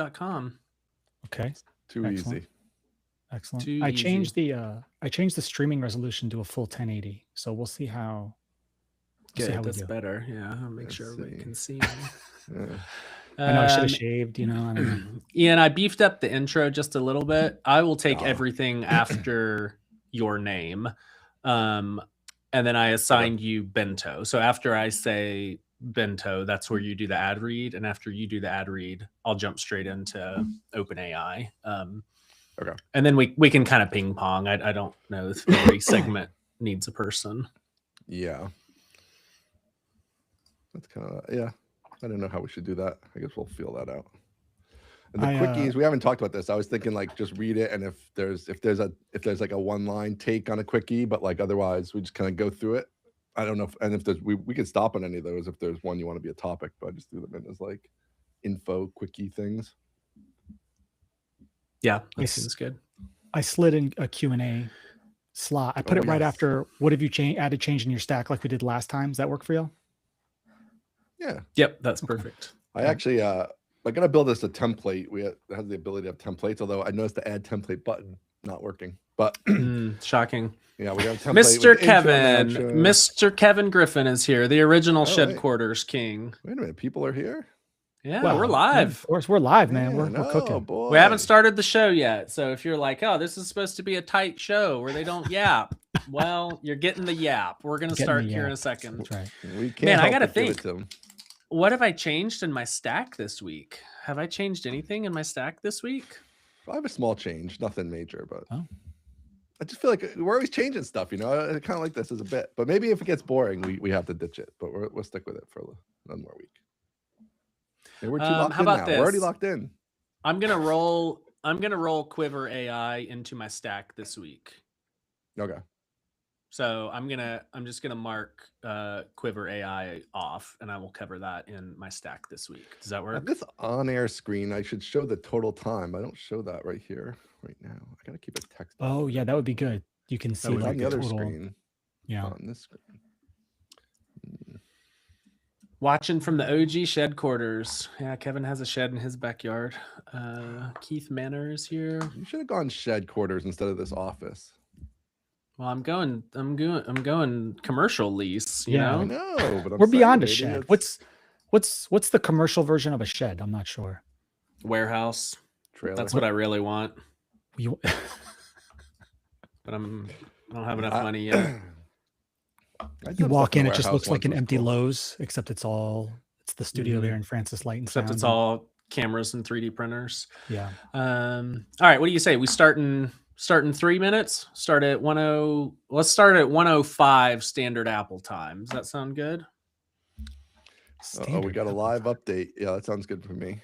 landsman.com. Okay. Too Excellent. easy. Excellent. Too I easy. changed the streaming resolution to a full 1080. So we'll see how Good. how we That's do. better. Yeah. I'll make Let's sure everybody see. can see me. Yeah. I know I should have shaved, I don't know. Ian, I beefed up the intro just a little bit. I will take Oh. everything after your name. And then I assigned you Bento. So after I say Bento, that's where you do the ad read. And after you do the ad read, I'll jump straight into OpenAI. Okay. And then we can kind of ping pong. I don't know if every segment needs a person. Yeah. That's kind of, yeah. I don't know how we should do that. I guess we'll feel that out. And the quickies, we haven't talked about this. I was thinking like just read it, and if there's like a one line take on a quickie, but like otherwise we just kind of go through it. I don't know if there's we could stop on any of those if there's one you want to be a topic, but I just do them in as like info quickie things. Yeah, that seems good. I slid in a Q&A slot. I put it right after what have you added change in your stack like we did last time. Does that work for you? Yeah. Yep, that's perfect. I actually I gotta build this a template. It has the ability to have templates, although I noticed the add template button not working. But shocking. Yeah, we got a template. Mr. Kevin Griffin is here, the original Shed Quarters king. Wait a minute, people are here? Yeah, well, we're live. Of course, we're live, man. We're cooking. Boy. We haven't started the show yet. So if you're like, oh, this is supposed to be a tight show where they don't yap, well, you're getting the yap. We're going to start here in a second. That's right. We can't. Man, I got to think. What have I changed in my stack this week? Have I changed anything in my stack this week? I have a small change, nothing major, but I just feel like we're always changing stuff, I kind of like this as a bit, but maybe if it gets boring, we have to ditch it, but we'll stick with it for one more week. Hey, we're too locked how in about now. this? We're already locked in. I'm gonna roll Quiver AI into my stack this week. Okay. So I'm just gonna mark Quiver AI off, and I will cover that in my stack this week. Does that work? This on-air screen, I should show the total time. I don't show that right here, right now. I gotta keep it text. Oh yeah, that would be good. You can see like on the other total screen. Yeah. On this screen. Watching from the OG Shed Quarters. Yeah, Kevin has a shed in his backyard. Keith Manor is here. You should have gone Shed Quarters instead of this office. Well, I'm going commercial lease. You know? I know, but we're beyond a shed. What's the commercial version of a shed? I'm not sure. Warehouse. Trailer. That's what I really want. You... but I don't have enough money yet. You walk in, it just looks like an empty Lowe's, except it's the studio there in Francis Light and except it's all cameras and 3D printers. Yeah. All right. What do you say? We start in 3 minutes. Start at 10. Let's start at 1:05 standard Apple time. Does that sound good? We got a live update. Yeah, that sounds good for me.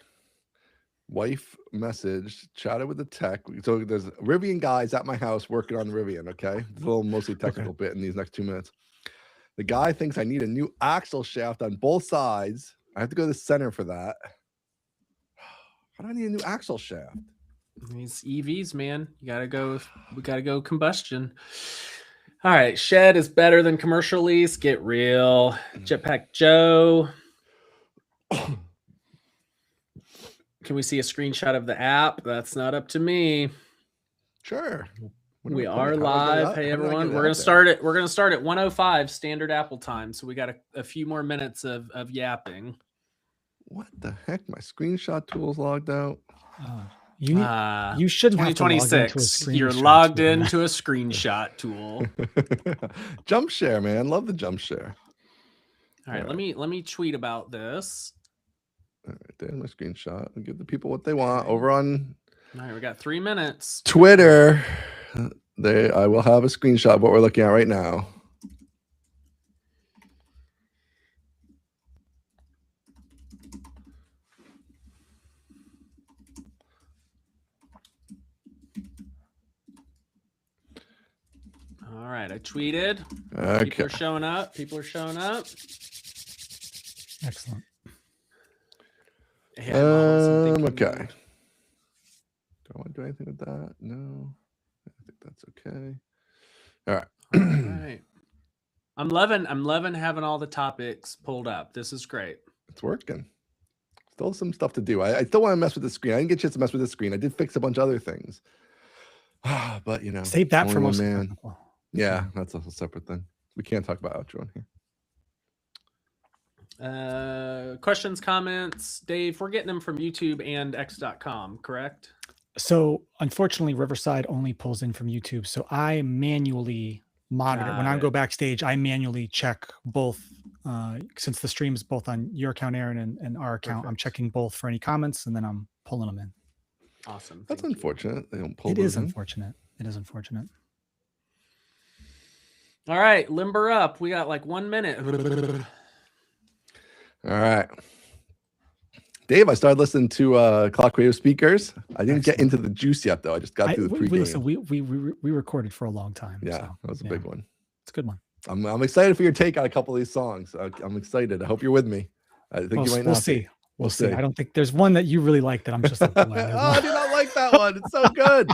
Wife messaged, chatted with the tech. So there's Rivian guys at my house working on the Rivian. Okay, it's a little mostly technical bit in these next 2 minutes. The guy thinks I need a new axle shaft on both sides. I have to go to the center for that. How do I need a new axle shaft? These EVs, man. We gotta go combustion. All right, Shed is better than commercial lease. Get real. Jetpack Joe. Can we see a screenshot of the app? That's not up to me. Sure. We are live. Hey everyone, we're gonna start at 1:05 standard Apple time. So we got a few more minutes of yapping. What the heck? My screenshot tool's logged out. You shouldn't have to log into a 2026. You're logged into a screenshot tool. Jump share, man. Love the jump share. All right, let me tweet about this. All right, there's my screenshot. I'll give the people what they want over on. All right, we got 3 minutes. Twitter. I will have a screenshot of what we're looking at right now. All right, I tweeted. Okay. People are showing up. Excellent. Okay. Do I want to do anything with that? No. I think that's okay. All right. All right. I'm loving having all the topics pulled up. This is great. It's working. Still some stuff to do. I still want to mess with the screen. I didn't get a chance to mess with the screen. I did fix a bunch of other things. But, you know. Save that for only most one of the man. people. Yeah, that's a whole separate thing. We can't talk about outro on here. Questions, comments, Dave. We're getting them from YouTube and x.com, correct? So unfortunately, Riverside only pulls in from YouTube. So I manually monitor. When I go backstage, I manually check both. Since the stream is both on your account, Aaron, and our account, Perfect. I'm checking both for any comments, and then I'm pulling them in. Awesome. That's unfortunate. They don't pull It those is in. unfortunate. It is unfortunate. All right, limber up. We got like 1 minute. All right. Dave, I started listening to Clock Radio Speakers. I didn't get into the juice yet, though. I just got through the pregame. We recorded for a long time. Yeah, so, that was a big one. It's a good one. I'm excited for your take on a couple of these songs. I'm excited. I hope you're with me. I think you might not. We'll see. Be. We'll see. I don't think there's one that you really like that I'm just like, oh, I do not like that one. It's so good.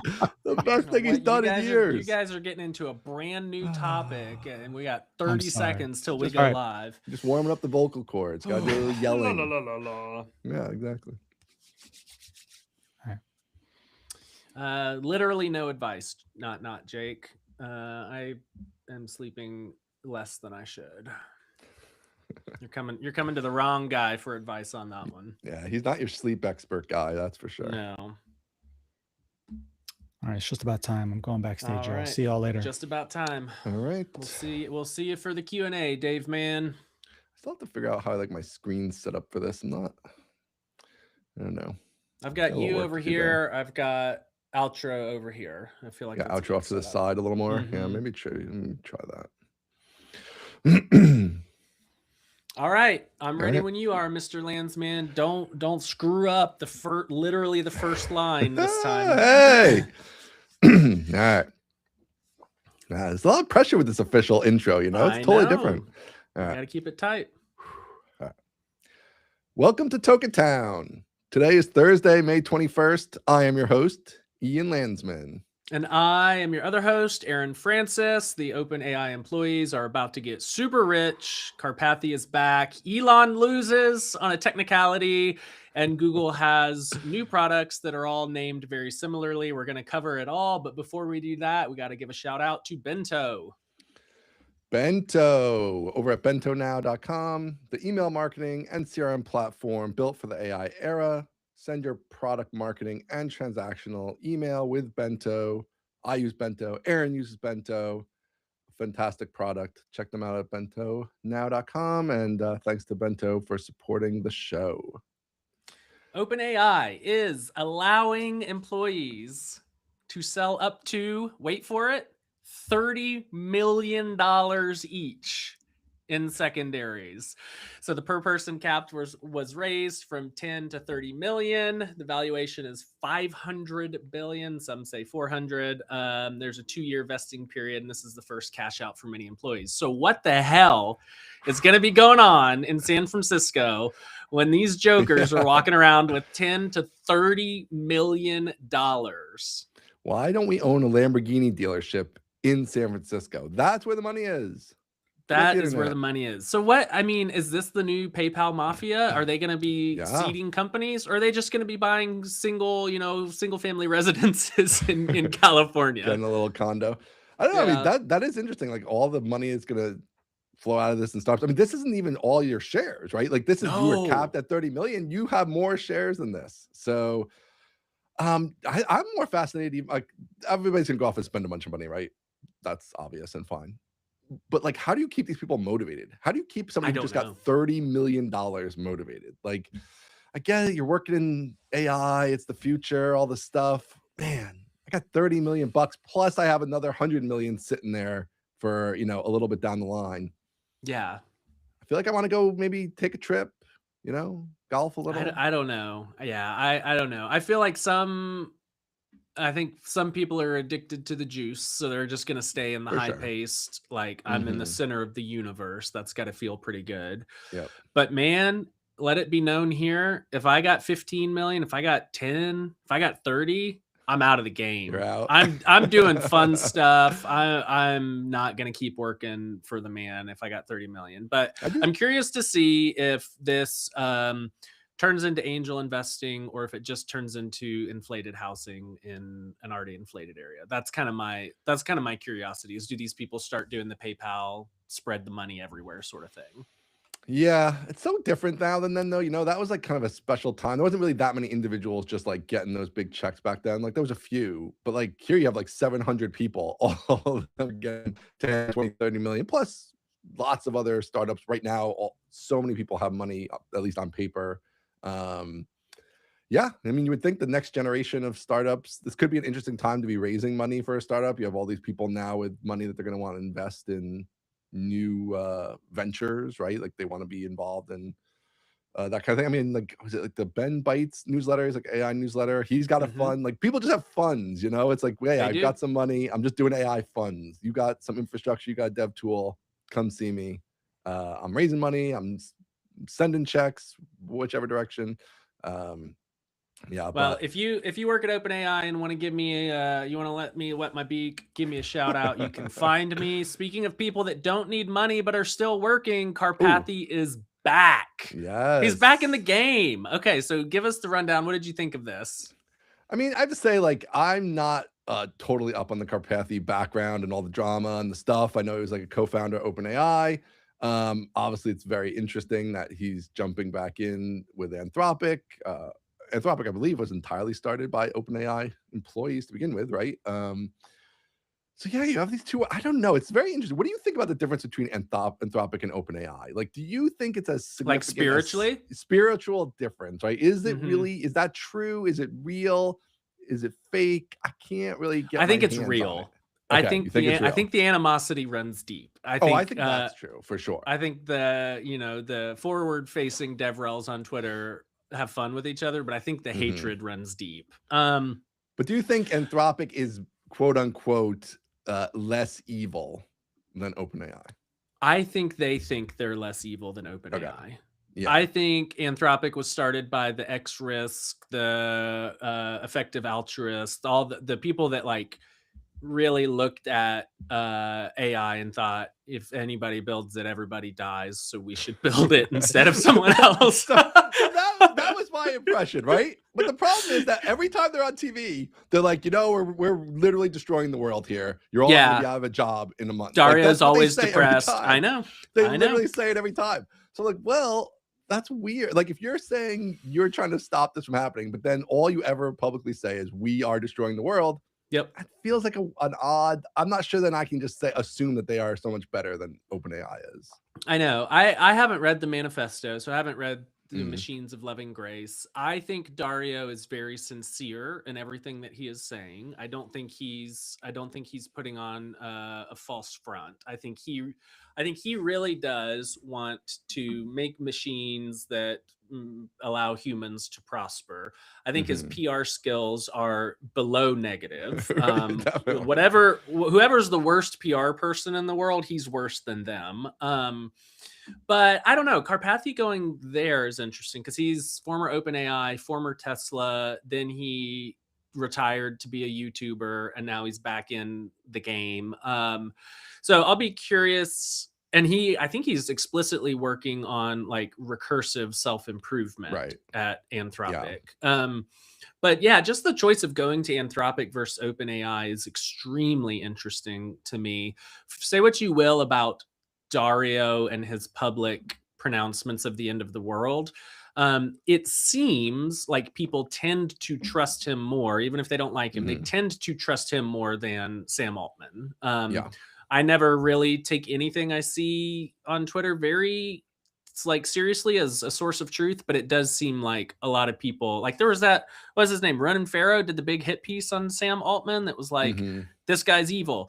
The best thing he's done in years. You guys are getting into a brand new topic, and we got 30 seconds till we go live. Just warming up the vocal cords. Got to do a little yelling. Yeah, exactly. All right. Literally no advice. Not Jake. I am sleeping less than I should. You're coming to the wrong guy for advice on that one. Yeah, he's not your sleep expert guy, that's for sure. No. All right, it's just about time. I'm going backstage. I'll see y'all later. Just about time. All right. We'll see you for the Q&A, Dave man. I still have to figure out how I like my screen set up for this. I don't know. I've got you over here. I've got outro over here. I feel like outro off to the side a little more. Mm-hmm. Yeah, maybe let me try that. All right, I'm ready when you are, Mr. Landsman. Don't screw up literally the first line this time. Hey, all right. There's a lot of pressure with this official intro. You know, it's totally different. All right. Gotta keep it tight. All right. Welcome to Token Town. Today is Thursday, May 21st. I am your host, Ian Landsman. And I am your other host, Aaron Francis. The OpenAI employees are about to get super rich. Carpathy is back. Elon loses on a technicality. And Google has new products that are all named very similarly. We're going to cover it all. But before we do that, we got to give a shout out to Bento. Bento over at bentonow.com, the email marketing and CRM platform built for the AI era. Send your product marketing and transactional email with Bento. I use Bento. Aaron uses Bento. Fantastic product. Check them out at bentonow.com. And thanks to Bento for supporting the show. OpenAI is allowing employees to sell up to, wait for it, $30 million each in secondaries. So the per person cap was raised from 10 to 30 million. The valuation is 500 billion. Some say 400. There's a 2-year vesting period, and this is the first cash out for many employees. So what the hell is going to be going on in San Francisco when these jokers are walking around with 10 to 30 million dollars? Why don't we own a Lamborghini dealership in San Francisco? That's where the money is. That is where the money is. So what, I mean, is this the new PayPal mafia? Are they going to be seeding companies, or are they just going to be buying single family residences in California? Getting a little condo. I don't know. I mean, that is interesting. Like, all the money is going to flow out of this and stuff. I mean, this isn't even all your shares, right? Like, this is, you were capped at 30 million. You have more shares than this. So I'm more fascinated. Like, everybody's going to go off and spend a bunch of money, right? That's obvious and fine. But like, how do you keep these people motivated? How do you keep somebody who just got $30 million motivated? Like, I get it, you're working in AI, it's the future, all this stuff. Man, I got 30 million bucks, plus I have another 100 million sitting there for, you know, a little bit down the line. Yeah. I feel like I want to go maybe take a trip, you know, golf a little. I don't know. Yeah, I don't know. I feel like I think some people are addicted to the juice, so they're just going to stay in the high-paced, like, I'm in the center of the universe. That's got to feel pretty good. Yep. But man, let it be known here, if I got 15 million, if I got 10, if I got 30, I'm out of the game. You're out. I'm doing fun stuff. I'm not going to keep working for the man if I got 30 million. But I'm curious to see if this turns into angel investing or if it just turns into inflated housing in an already inflated area. That's kind of my curiosity is, do these people start doing the PayPal spread the money everywhere sort of thing? Yeah, it's so different now than then, though. You know, that was like kind of a special time. There wasn't really that many individuals just like getting those big checks back then. Like there was a few, but like here you have like 700 people, all of them getting 10, 20, 30 million, plus lots of other startups right now. So many people have money, at least on paper. Yeah, I mean, you would think the next generation of startups, this could be an interesting time to be raising money for a startup. You have all these people now with money that they're going to want to invest in new ventures, right? Like they want to be involved in that kind of thing. I mean, like, was it like the Ben Bites newsletter? He's like AI newsletter. He's got a fund. Like people just have funds, you know? It's like, hey, I've got some money. I'm just doing AI funds. You got some infrastructure. You got a dev tool. Come see me. I'm raising money. I'm sending checks, whichever direction. Yeah. Well, but if you work at OpenAI and want to give me you want to let me wet my beak, give me a shout out. You can find me. Speaking of people that don't need money but are still working, Karpathy is back. Yes, he's back in the game. Okay, so give us the rundown. What did you think of this? I mean, I have to say, like, I'm not totally up on the Karpathy background and all the drama and the stuff. I know he was like a co-founder of OpenAI. Obviously, it's very interesting that he's jumping back in with Anthropic. Anthropic, I believe, was entirely started by OpenAI employees to begin with, right? So yeah, you have these two. I don't know. It's very interesting. What do you think about the difference between Anthropic and OpenAI? Like, do you think it's as significant like spiritually? Spiritual difference, right? Is it really? Is that true? Is it real? Is it fake? I can't really get. I think it's real. Okay, I think the animosity runs deep. I think that's true for sure. I think the forward-facing DevRels on Twitter have fun with each other, but I think the hatred runs deep. But do you think Anthropic is quote unquote less evil than OpenAI? I think they think they're less evil than OpenAI. Okay. Yeah. I think Anthropic was started by the X-Risk, the effective altruist, all the people that like really looked at AI and thought, if anybody builds it, everybody dies, so we should build it instead of someone else. that was my impression, right? But the problem is that every time they're on TV, they're like, we're literally destroying the world here. You're all going to be out of a job in a month. Dario's always depressed. I know. They literally say it every time. So like, well, that's weird. Like if you're saying you're trying to stop this from happening, but then all you ever publicly say is we are destroying the world. Yep. It feels like an odd. I'm not sure that I can just assume that they are so much better than OpenAI is. I know. I haven't read the manifesto, so I haven't read the Machines of Loving Grace. I think Dario is very sincere in everything that he is saying. I don't think he's putting on a false front. I think he really does want to make machines that allow humans to prosper. I think his PR skills are below negative. Whoever's the worst PR person in the world, he's worse than them. But I don't know. Karpathy going there is interesting because he's former OpenAI, former Tesla. Then he retired to be a YouTuber, and now he's back in the game. So I'll be curious. And I think he's explicitly working on like recursive self-improvement at Anthropic. Yeah. But yeah, just the choice of going to Anthropic versus OpenAI is extremely interesting to me. Say what you will about Dario and his public pronouncements of the end of the world. It seems like people tend to trust him more, even if they don't like him. They tend to trust him more than Sam Altman. I never really take anything I see on Twitter seriously as a source of truth, but it does seem like a lot of people, like there was that, what was his name? Ronan Farrow did the big hit piece on Sam Altman that was like, this guy's evil.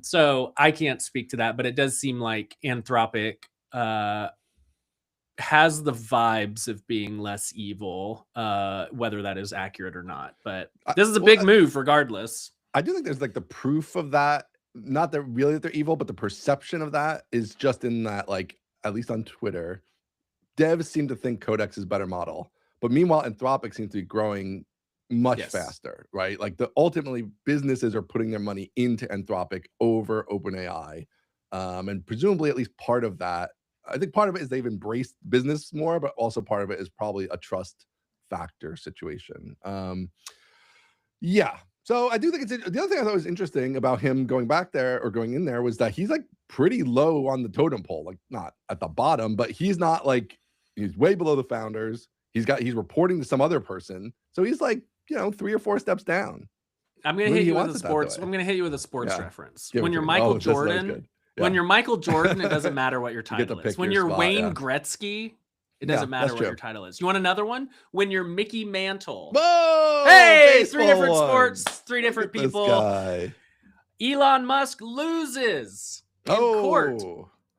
So I can't speak to that, but it does seem like Anthropic has the vibes of being less evil, whether that is accurate or not. But this is a big move regardless. I do think there's like the proof of that. Not that really that they're evil, but the perception of that is just in that, like, at least on Twitter, devs seem to think Codex is a better model. But meanwhile, Anthropic seems to be growing much faster, right? Like ultimately businesses are putting their money into Anthropic over OpenAI. And presumably at least part of that I think part of it is they've embraced business more, but also part of it is probably a trust factor situation. Yeah. So I do think it's the other thing I thought was interesting about him going back there or going in there was that he's like pretty low on the totem pole, like not at the bottom, but he's not like he's way below the founders. He's reporting to some other person, so he's like 3 or 4 steps down. I'm gonna hit you with a sports. I'm gonna hit you with a sports reference. When you're Michael Jordan, when you're Michael Jordan, it doesn't matter what your title is. When you're Wayne Gretzky, it doesn't matter what your title is. You want another one? When you're Mickey Mantle. Whoa! Hey, 3 different sports, 3 different people. Elon Musk loses in court.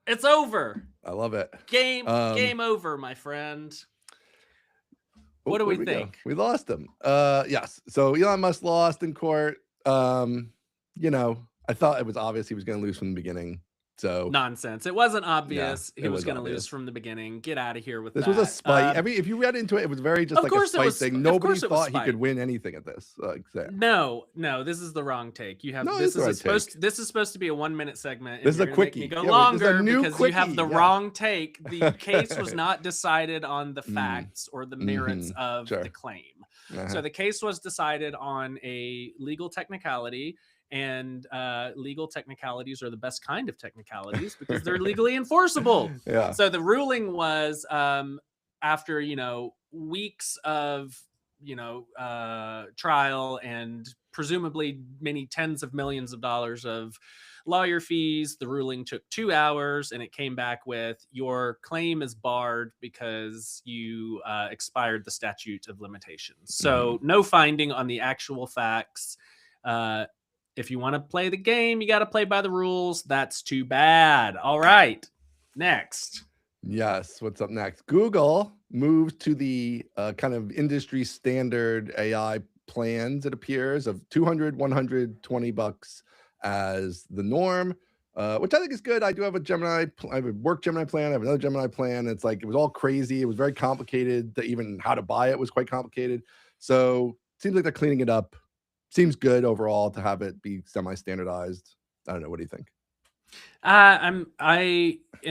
It's over. I love it. Game over, my friend. What do we think? We lost him. Yes. So Elon Musk lost in court. I thought it was obvious he was going to lose from the beginning. So nonsense. It wasn't obvious he was going to lose from the beginning. Get out of here with this. This was a spite. If you read into it, it was very just like a spite thing. Nobody thought he could win anything at this. No, this is this is supposed to be a 1-minute segment. This is a quickie. Go longer because you have the wrong take. The case was not decided on the facts or the merits of the claim. So the case was decided on a legal technicality. And legal technicalities are the best kind of technicalities because they're legally enforceable. Yeah. So the ruling was after weeks of trial and presumably many tens of millions of dollars of lawyer fees, the ruling took 2 hours, and it came back with your claim is barred because you expired the statute of limitations. So no finding on the actual facts. If you want to play the game, you got to play by the rules. That's too bad. All right. Next. Yes. What's up next? Google moved to the kind of industry standard AI plans, it appears, of $200, $100, $20 as the norm, which I think is good. I do have a Gemini. I have a work Gemini plan. I have another Gemini plan. It's like it was all crazy. It was very complicated. Even how to buy it was quite complicated. So it seems like they're cleaning it up. Seems good overall to have it be semi-standardized. I don't know. What do you think? And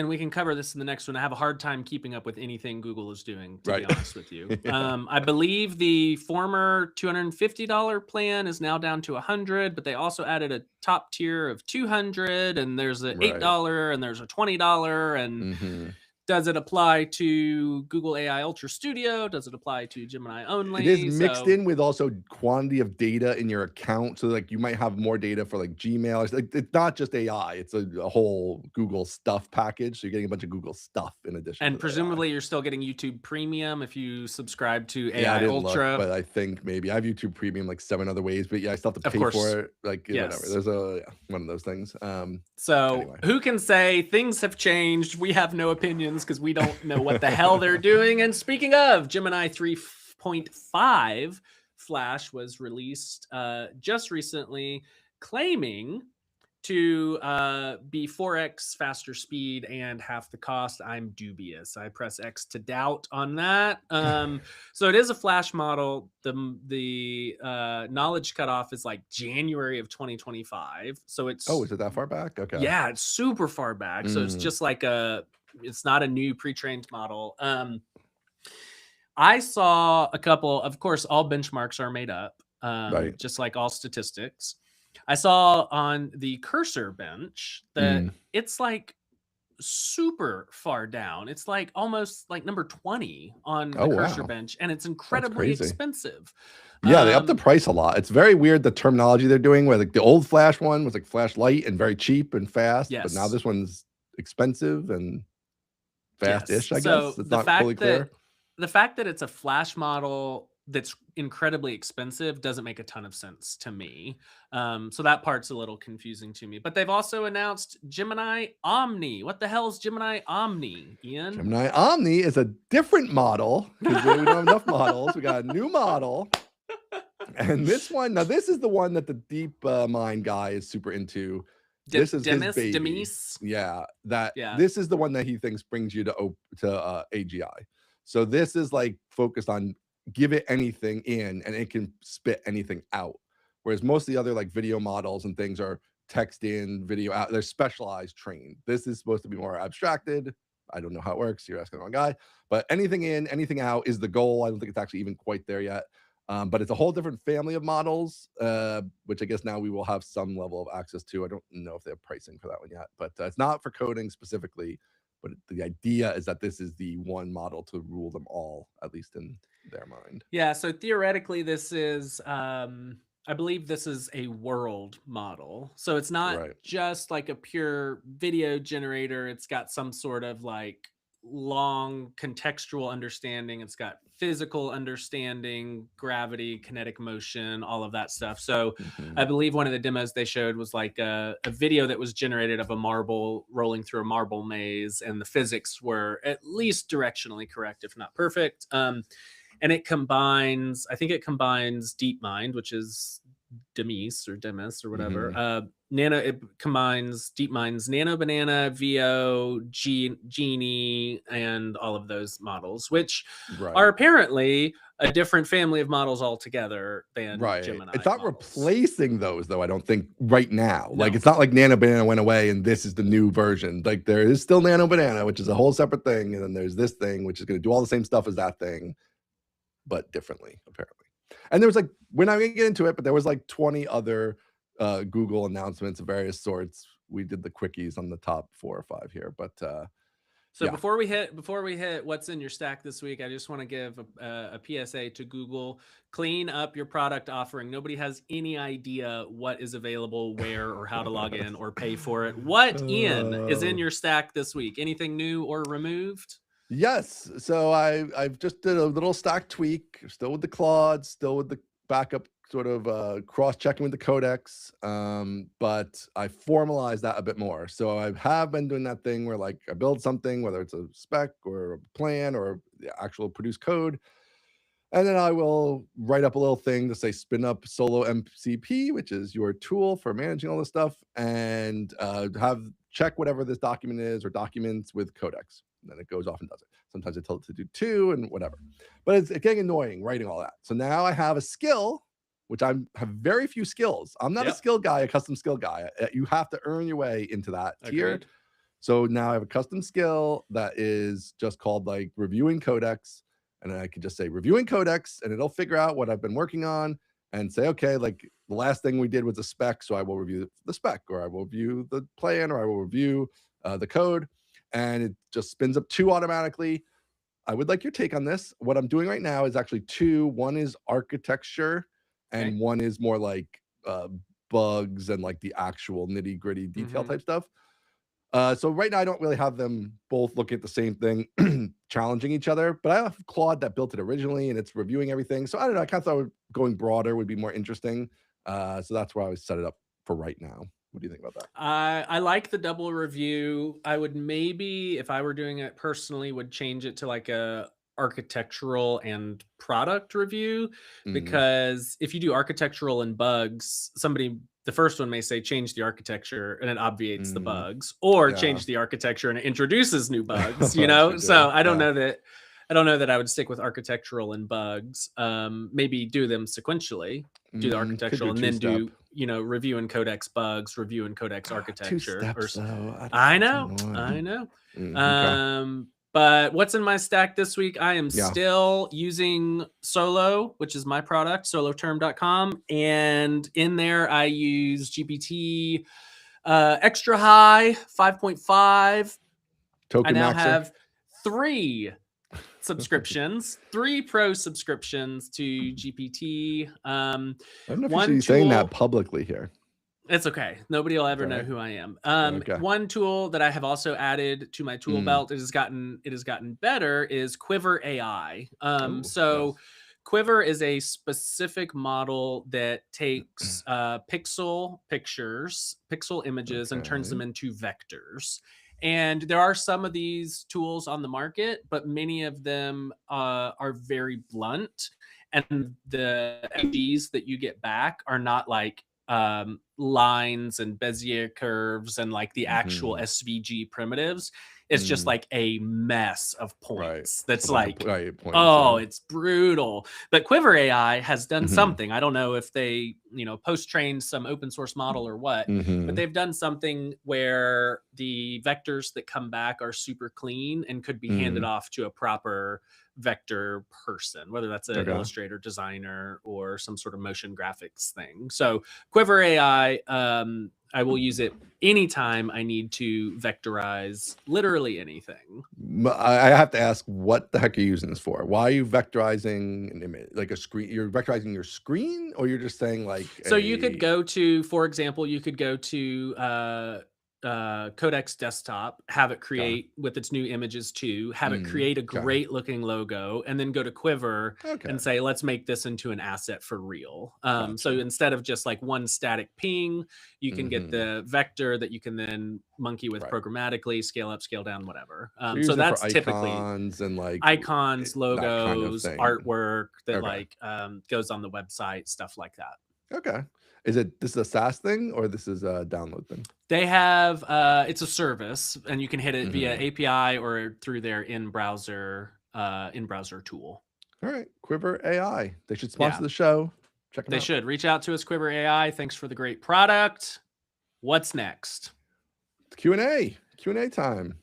we can cover this in the next one. I have a hard time keeping up with anything Google is doing, to be honest with you. I believe the former $250 plan is now down to $100, but they also added a top tier of $200, and there's an $8 and there's a $20, and does it apply to Google AI Ultra Studio? Does it apply to Gemini only? It is mixed in with also quantity of data in your account. So like you might have more data for like Gmail. It's not just AI. It's a whole Google stuff package. So you're getting a bunch of Google stuff in addition. And presumably you're still getting YouTube Premium if you subscribe to AI Ultra. But I think maybe I have YouTube Premium like 7 other ways. But yeah, I still have to pay for it. Like whatever. There's one of those things. Anyway. Who can say things have changed? We have no opinions because we don't know what the hell they're doing. And speaking of, Gemini 3.5 Flash was released just recently, claiming to be 4x faster speed and half the cost. I'm dubious. I press X to doubt on that. So it is a Flash model. The knowledge cutoff is like January of 2025. So it's is it that far back? Okay. Yeah, it's super far back. So it's just like it's not a new pre-trained model. I saw a couple, of course, all benchmarks are made up, just like all statistics. I saw on the cursor bench that it's like super far down. It's like almost like number 20 on the cursor bench, and it's incredibly expensive. Yeah, they upped the price a lot. It's very weird the terminology they're doing, where like the old Flash one was like Flash Lite and very cheap and fast, but now this one's expensive and fast-ish, I guess. It's not fully clear. The fact that it's a Flash model that's incredibly expensive doesn't make a ton of sense to me. So that part's a little confusing to me. But they've also announced Gemini Omni. What the hell is Gemini Omni, Ian? Gemini Omni is a different model because we don't have enough models. We got a new model. And this one, now this is the one that the deep mind guy is super into. This is his baby. Demis? Yeah, this is the one that he thinks brings you to AGI. So this is like focused on give it anything in and it can spit anything out. Whereas most of the other like video models and things are text in, video out. They're specialized trained. This is supposed to be more abstracted, I don't know how it works. You're asking the wrong guy. But anything in, anything out is the goal. I don't think it's actually even quite there yet. But it's a whole different family of models, which I guess now we will have some level of access to. I don't know if they have pricing for that one yet, but it's not for coding specifically. But the idea is that this is the one model to rule them all, at least in their mind. Yeah. So theoretically, this is, I believe this is a world model. So it's not just like a pure video generator. It's got some sort of like long contextual understanding. It's got physical understanding, gravity, kinetic motion, all of that stuff. So I believe one of the demos they showed was like a video that was generated of a marble rolling through a marble maze, and the physics were at least directionally correct, if not perfect. And it combines, I think it combines DeepMind, which is Demis or whatever. It combines DeepMind's Nano Banana, VO, Genie, and all of those models, which are apparently a different family of models altogether than Gemini. It's not replacing those, though, I don't think, right now. No. Like, it's not like Nano Banana went away and this is the new version. Like, there is still Nano Banana, which is a whole separate thing, and then there's this thing, which is going to do all the same stuff as that thing, but differently, apparently. And there was like, we're not going to get into it, but there was like 20 other Google announcements of various sorts. We did the quickies on the top 4 or 5 here, but so before we hit what's in your stack this week, I just want to give a PSA to Google. Clean up your product offering. Nobody has any idea what is available, where, or how to log in or pay for it. What is in your stack this week? Anything new or removed? Yes. So I've just did a little stack tweak, still with the Claude, still with the backup sort of cross-checking with the codecs, but I formalized that a bit more. So I have been doing that thing where like I build something, whether it's a spec or a plan or the actual produced code, and then I will write up a little thing to say spin up Solo MCP, which is your tool for managing all this stuff, and have check whatever this document is or documents with codecs. And then it goes off and does it. Sometimes I tell it to do 2 and whatever. But it's getting annoying writing all that. So now I have a skill, which I have very few skills. I'm not a skill guy, a custom skill guy. You have to earn your way into that tier. So now I have a custom skill that is just called like reviewing codecs. And then I can just say reviewing codecs, and it'll figure out what I've been working on and say, okay, like the last thing we did was a spec, so I will review the spec, or I will review the plan, or I will review the code, and it just spins up 2 automatically. I would like your take on this. What I'm doing right now is actually 2. One is architecture, and one is more like bugs and like the actual nitty gritty detail type stuff. So right now I don't really have them both look at the same thing, challenging each other, but I have Claude that built it originally and it's reviewing everything. So I don't know, I kind of thought going broader would be more interesting. So that's where I would set it up for right now. What do you think about that? I like the double review. I would maybe, if I were doing it personally, would change it to like a architectural and product review, because if you do architectural and bugs, the first one may say change the architecture and it obviates the bugs, or change the architecture and it introduces new bugs, you know? So I don't know that I would stick with architectural and bugs. Maybe do them sequentially, do the architectural and then do, review and codex bugs, review and codex architecture. 2 steps, though. I know. But what's in my stack this week? I am still using Solo, which is my product, soloterm.com. And in there, I use GPT Extra High 5.5. I now have 3 subscriptions, 3 pro subscriptions to GPT. I don't know if you're saying that publicly here. It's okay. Nobody will ever know who I am. One tool that I have also added to my tool belt, it has gotten better, is Quiver AI. Quiver is a specific model that takes pixel images and turns them into vectors. And there are some of these tools on the market, but many of them are very blunt, and the images that you get back are not like lines and Bezier curves and like the actual SVG primitives. it's just like a mess of points. That's So like, points, oh, it's brutal. But Quiver AI has done Mhm. something. I don't know if they, post-trained some open source model or what, but Mhm. they've done something where the vectors that come back are super clean and could be handed off to a proper vector person, whether that's an illustrator, designer, or some sort of motion graphics thing. So Quiver AI, I will use it anytime I need to vectorize literally anything. I have to ask, what the heck are you using this for? Why are you vectorizing an image, like a screen? You're vectorizing your screen, or you're just saying like? So you could go to, for example, Codex Desktop, have it create with its new images too, have it create a great looking logo, and then go to Quiver and say, let's make this into an asset for real. So instead of just like one static ping, you can get the vector that you can then monkey with programmatically, scale up, scale down, whatever. So that's typically icons and like icons, logos, thing. artwork that goes on the website, stuff like that. Okay. This is a SaaS thing, or this is a download thing? They have it's a service, and you can hit it via API or through their in-browser tool. All right, Quiver AI. They should sponsor the show. Check them out. They should reach out to us, Quiver AI. Thanks for the great product. What's next? Q&A time.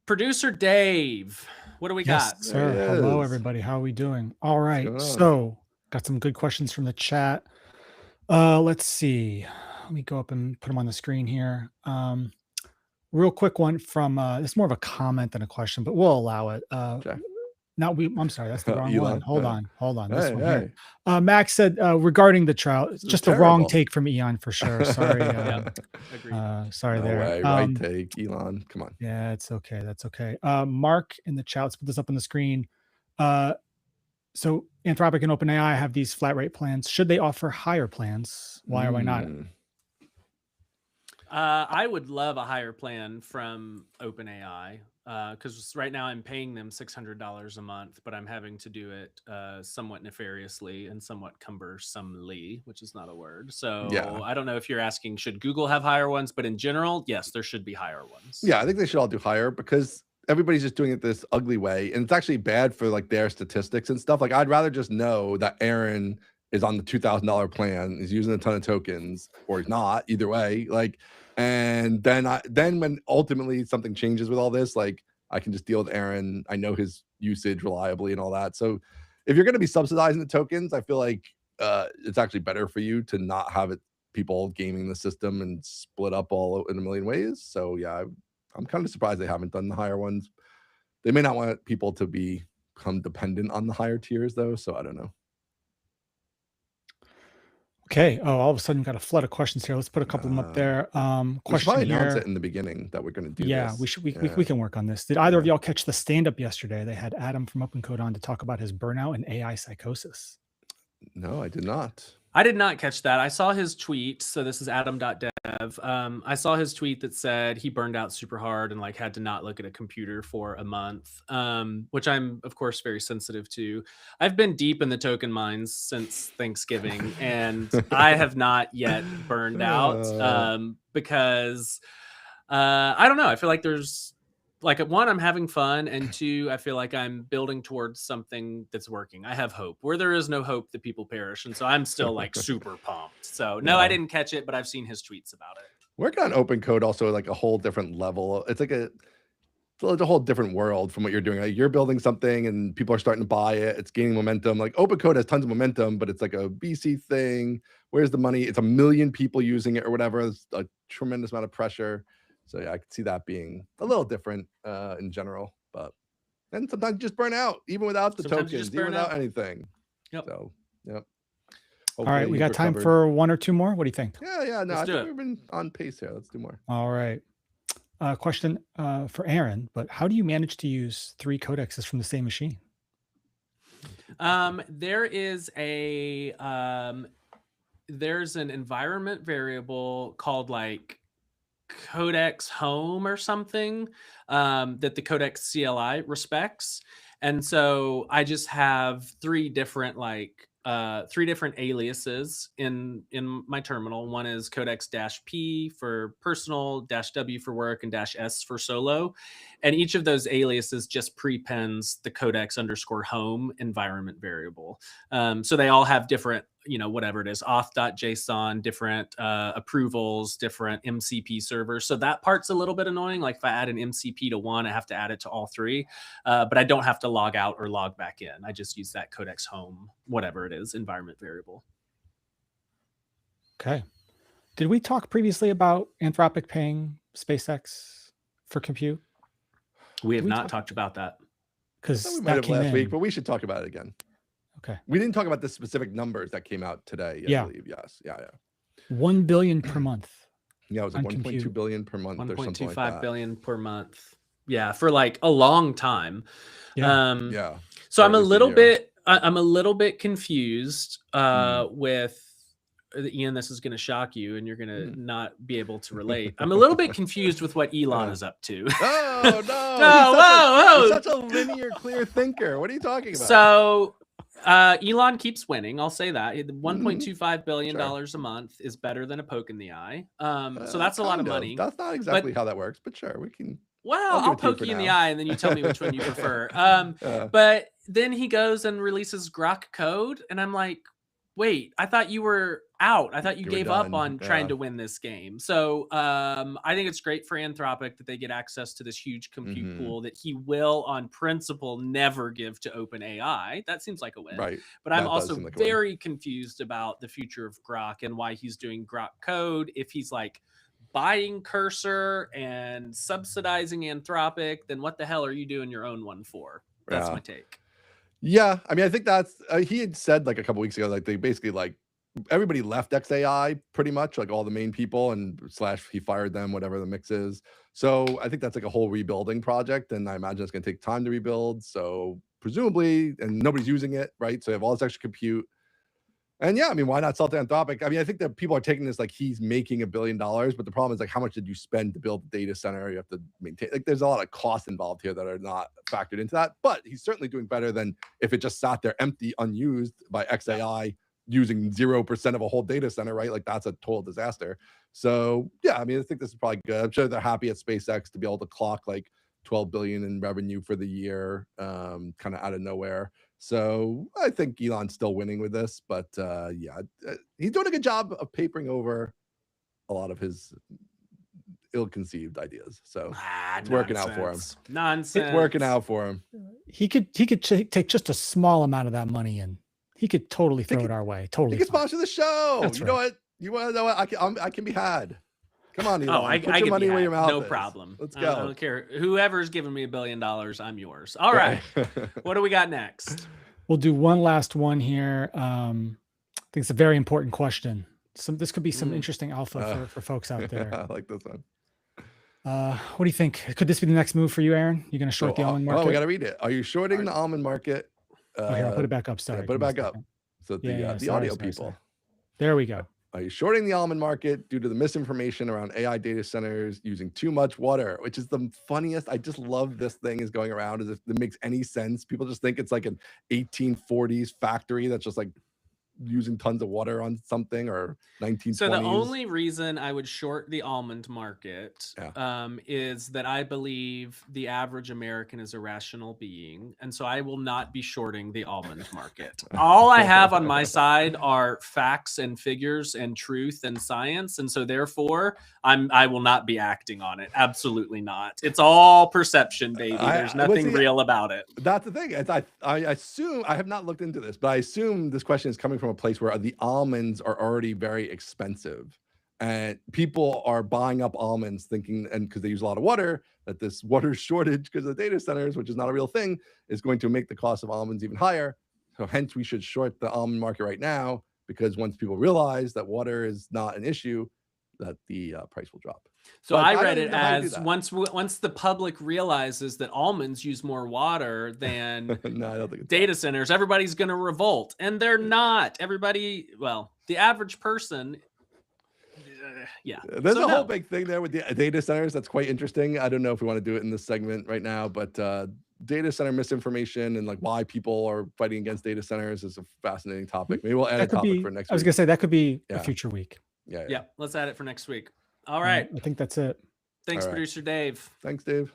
Producer Dave, what do we got? Sir. Hello, everybody. How are we doing? All right. So got some good questions from the chat. Let's see. Let me go up and put them on the screen here. Real quick one from it's more of a comment than a question, but we'll allow it. I'm sorry, that's the wrong one. Hold on. This one here. Max said regarding the trial, it's just a wrong take from Eon for sure. Sorry. Sorry there. Right take, Elon. Come on. Yeah, it's okay. That's okay. Mark in the chat, let's put this up on the screen. So Anthropic and OpenAI have these flat rate plans. Should they offer higher plans? Why or why not? I would love a higher plan from OpenAI because right now I'm paying them $600 a month, but I'm having to do it somewhat nefariously and somewhat cumbersomely, which is not a word. So I don't know if you're asking, should Google have higher ones? But in general, yes, there should be higher ones. Yeah, I think they should all do higher because everybody's just doing it this ugly way, and it's actually bad for like their statistics and stuff. Like, I'd rather just know that Aaron is on the $2,000 plan, is using a ton of tokens, or he's not. Either way, like, and then when ultimately something changes with all this, like, I can just deal with Aaron. I know his usage reliably and all that. So if you're going to be subsidizing the tokens, I feel like it's actually better for you to not have it people gaming the system and split up all in a million ways. So yeah, I'm kind of surprised they haven't done the higher ones. They may not want people to become dependent on the higher tiers though. So I don't know. Okay. Oh, all of a sudden got a flood of questions here. Let's put a couple of them up there. Question here. Announce it in the beginning that we're going to do this. We can work on this. Did either of y'all catch the stand-up yesterday? They had Adam from OpenCode on to talk about his burnout and AI psychosis. No, I did not. I did not catch that. I saw his tweet. So this is adam.dev. I saw his tweet that said he burned out super hard and like had to not look at a computer for a month, which I'm of course very sensitive to. I've been deep in the token mines since Thanksgiving and I have not yet burned out because I don't know. I feel like there's like one, I'm having fun, and two, I feel like I'm building towards something that's working. I have hope. Where there is no hope, the people perish, and so I'm still like super pumped. So no, I didn't catch it, but I've seen his tweets about it. Working on open code also like a whole different level. It's like it's a whole different world from what you're doing. Like, you're building something and people are starting to buy it. It's gaining momentum. Like, open code has tons of momentum, but it's like a VC thing. Where's the money? It's 1 million people using it or whatever. It's a tremendous amount of pressure. So yeah, I could see that being a little different in general, but and sometimes you just burn out even without the tokens, even without anything. Yep. So Hopefully all right, we got time for one or two more. What do you think? Yeah. No, I think we've been on pace here. Let's do more. All right. Question for Aaron, but how do you manage to use 3 codexes from the same machine? There is there's an environment variable called like Codex home or something that the Codex CLI respects. And so I just have 3 different like three different aliases in my terminal. One is codex-p for personal, -w for work, and -s for solo. And each of those aliases just prepends the codex_home environment variable. So they all have different, whatever it is, auth.json, different approvals, different MCP servers. So that part's a little bit annoying. Like if I add an MCP to one, I have to add it to all three. But I don't have to log out or log back in. I just use that codex home, whatever it is, environment variable. Okay. Did we talk previously about Anthropic paying SpaceX for compute? We have not talked about that. Because we might have last week, but we should talk about it again. Okay. We didn't talk about the specific numbers that came out today. I believe. Yes. Yeah. 1 billion per month. Yeah, it was like 1.2 billion per month or something like that. 1.25 billion per month. Yeah, for like a long time. Yeah. So I'm a little bit confused with Ian. This is going to shock you, and you're going to not be able to relate. I'm a little bit confused with what Elon is up to. Oh no! He's such a linear, clear thinker. What are you talking about? So Elon keeps winning. I'll say that. $1.25 billion a month is better than a poke in the eye. So that's a lot of money. That's not exactly how that works, but sure, we can. Well, I'll poke you in the eye and then you tell me which one you prefer. But then he goes and releases Grok code, and I'm like, wait, I thought you were out. I thought you gave up on trying to win this game. So I think it's great for Anthropic that they get access to this huge compute pool that he will, on principle, never give to OpenAI. That seems like a win. Right. But I'm also very confused about the future of Grok and why he's doing Grok code. If he's like buying Cursor and subsidizing Anthropic, then what the hell are you doing your own one for? That's my take. Yeah, I mean, I think that's he had said like a couple weeks ago, like they basically like everybody left XAI pretty much, like all the main people, and / he fired them, whatever the mix is. So I think that's like a whole rebuilding project, and I imagine it's going to take time to rebuild. So presumably, and nobody's using it, right? So you have all this extra compute. And yeah, I mean, why not sell to Anthropic? I mean, I think that people are taking this like he's making $1 billion, but the problem is like, how much did you spend to build the data center? You have to maintain, like, there's a lot of costs involved here that are not factored into that. But he's certainly doing better than if it just sat there empty, unused by XAI using 0% of a whole data center, right? Like that's a total disaster. So yeah, I mean, I think this is probably good. I'm sure they're happy at SpaceX to be able to clock like 12 billion in revenue for the year, kind of out of nowhere. So I think Elon's still winning with this, but yeah, he's doing a good job of papering over a lot of his ill-conceived ideas. So it's working out for him. Nonsense. It's working out for him. He could take just a small amount of that money and he could totally throw it our way. Totally. He can sponsor the show. That's know what? You want to know what? I can be had. Come on, Elon. I Put your money where your mouth is. No problem. Let's go. I don't care. Whoever's giving me $1 billion, I'm yours. All right. What do we got next? We'll do one last one here. I think it's a very important question. This could be some interesting alpha for folks out there. I like this one. What do you think? Could this be the next move for you, Aaron? You're going to short the almond market? Oh, we got to read it. Are you shorting the almond market? Here, I'll put it back up. Sorry. Yeah, put it back up. So the audio people. There we go. Are you shorting the almond market due to the misinformation around AI data centers using too much water? Which is the funniest. I just love this thing is going around as if it makes any sense. People just think it's like an 1840s factory that's just like using tons of water on something, or 1920s. So the only reason I would short the almond market is that I believe the average American is a rational being, and so I will not be shorting the almond market. All I have on my side are facts and figures and truth and science, and so therefore I will not be acting on it. Absolutely not. It's all perception, baby. There's nothing real about it. That's the thing. I assume, I have not looked into this, but I assume this question is coming from a place where the almonds are already very expensive and people are buying up almonds thinking, and because they use a lot of water, that this water shortage because of the data centers, which is not a real thing, is going to make the cost of almonds even higher. So hence we should short the almond market right now, because once people realize that water is not an issue, that the price will drop. So I read it as once the public realizes that almonds use more water than no, I don't think data centers, everybody's going to revolt, and they're not. Everybody, well, the average person, yeah. There's a whole big thing there with the data centers that's quite interesting. I don't know if we want to do it in this segment right now, but data center misinformation and like why people are fighting against data centers is a fascinating topic. Maybe we'll add a topic for next week. I was gonna say that could be Yeah. a future week. Yeah. Let's add it for next week. All right. I think that's it. Thanks, All right. producer Dave. Thanks, Dave.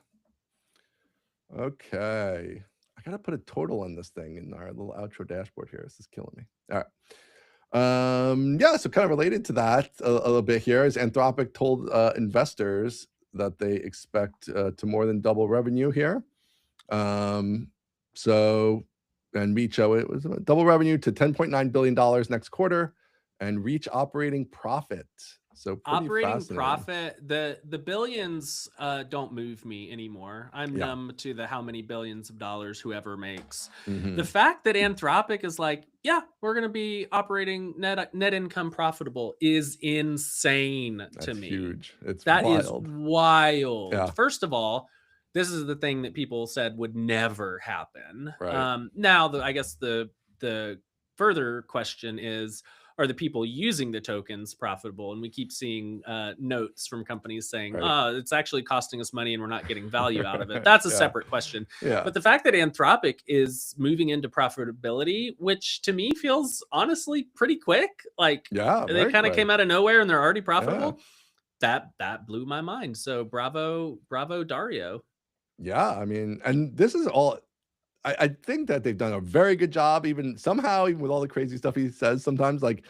Okay. I gotta put a total on this thing in our little outro dashboard here. This is killing me. All right. Yeah, so kind of related to that a little bit here is Anthropic told investors that they expect to more than double revenue here. So, and reach it was double revenue to $10.9 billion next quarter and reach operating profit. So operating profit, the billions don't move me anymore. I'm numb to the how many billions of dollars whoever makes. The fact that Anthropic is like, yeah, we're going to be operating net income profitable is insane to me. Huge. That is wild. Yeah. First of all, this is the thing that people said would never happen. Right. Now, I guess the further question is, are the people using the tokens profitable? And we keep seeing notes from companies saying, it's actually costing us money and we're not getting value out of it. That's a separate question. Yeah. But the fact that Anthropic is moving into profitability, which to me feels honestly pretty quick, like they kind of came out of nowhere and they're already profitable. That blew my mind. So bravo, Dario. Yeah, I mean, and this is all, I think that they've done a very good job, even somehow, even with all the crazy stuff he says sometimes, like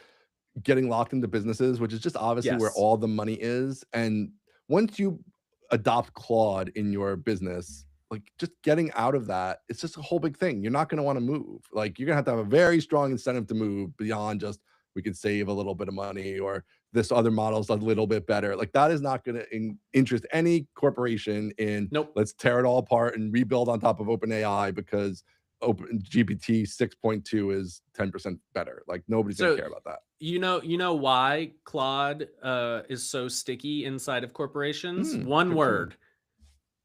getting locked into businesses, which is just obviously where all the money is. And once you adopt Claude in your business, like just getting out of that, it's just a whole big thing. You're not going to want to move. Like you're going to have a very strong incentive to move beyond just we could save a little bit of money or this other model's a little bit better. Like that is not going to interest any corporation in let's tear it all apart and rebuild on top of OpenAI because GPT 6.2 is 10% better. Like nobody's going to care about that. You know why Claude is so sticky inside of corporations? One word: